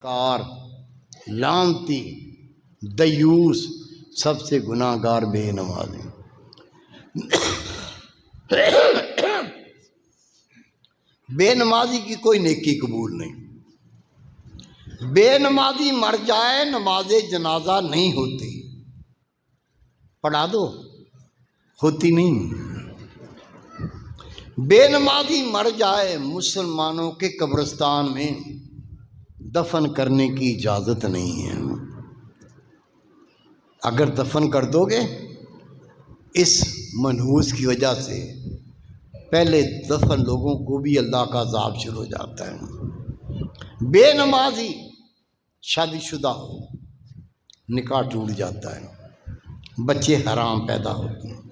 کار لانتی دیوس سب سے گناہ گار بے نمازی۔ بے نمازی کی کوئی نیکی قبول نہیں۔ بے نمازی مر جائے نماز جنازہ نہیں ہوتی، پڑھا دو ہوتی نہیں۔ بے نمازی مر جائے مسلمانوں کے قبرستان میں دفن کرنے کی اجازت نہیں ہے۔ اگر دفن کر دو گے اس منحوس کی وجہ سے پہلے دفن لوگوں کو بھی اللہ کا عذاب شروع ہو جاتا ہے۔ بے نمازی شادی شدہ ہو نکاح ٹوٹ جاتا ہے، بچے حرام پیدا ہوتے ہیں۔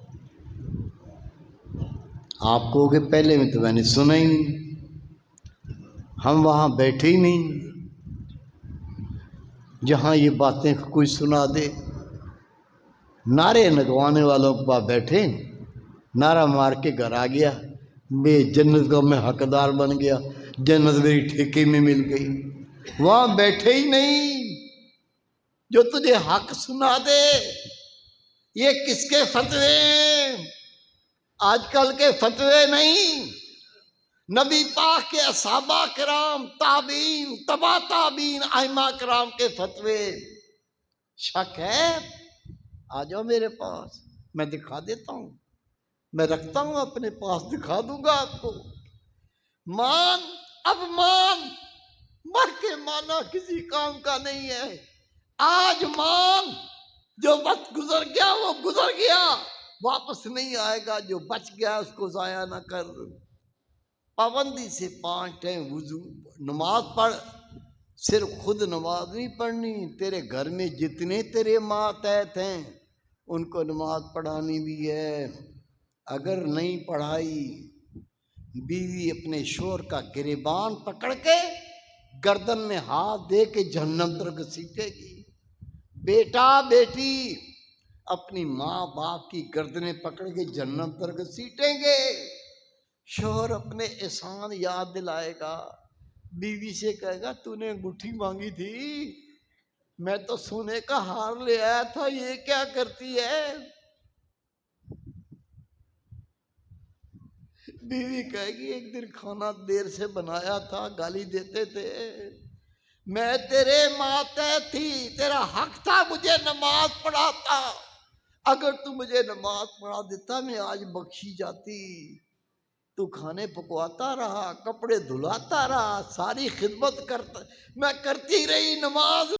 آپ کہو گے پہلے میں تو میں نے سنا ہی نہیں، ہم وہاں بیٹھے ہی نہیں جہاں یہ باتیں کوئی سنا دے۔ نعرے لگوانے والوں کے پاس بیٹھے، نعرہ مار کے گھر آ گیا، میں جنت کا میں حقدار بن گیا، جنت میری ٹھیکے میں مل گئی۔ وہاں بیٹھے ہی نہیں جو تجھے حق سنا دے۔ یہ کس کے فتوے ہیں؟ آج کل کے فتوے نہیں، نبی پاک کے صحابہ کرام، تابعین، تبع تابعین، ائمہ کرام کے فتوے۔ شک ہے؟ آ جاؤ میرے پاس، میں دکھا دیتا ہوں، میں رکھتا ہوں اپنے پاس، دکھا دوں گا آپ کو۔ مان، اب مان، مر کے مانا کسی کام کا نہیں ہے۔ آج مان، جو وقت گزر گیا وہ گزر گیا، واپس نہیں آئے گا۔ جو بچ گیا اس کو ضائع نہ کر۔ پابندی سے 5 ٹائم وضو، نماز پڑھ۔ صرف خود نماز نہیں پڑھنی، تیرے گھر میں جتنے تیرے ماتحت ہیں ان کو نماز پڑھانی بھی ہے۔ اگر نہیں پڑھائی، بیوی اپنے شوہر کا گریبان پکڑ کے گردن میں ہاتھ دے کے جہنم تر گھسیٹے گی۔ بیٹا بیٹی اپنی ماں باپ کی گردنیں پکڑ کے جہنم تر گھسیٹیں گے۔ شوہر اپنے احسان یاد دلائے گا، بیوی سے کہے گا تو نے انگوٹھی مانگی تھی، میں تو سونے کا ہار لے آیا تھا، یہ کیا کرتی ہے؟ بیوی کہے گی ایک دن کھانا دیر سے بنایا تھا، گالی دیتے تھے، میں تیرے ماتحت تھی، تیرا حق تھا مجھے نماز پڑھاتا، اگر تو مجھے نماز پڑھا دیتا میں آج بخشی جاتی۔ تو کھانے پکواتا رہا، کپڑے دھلاتا رہا، ساری خدمت کرتا، میں کرتی رہی، نماز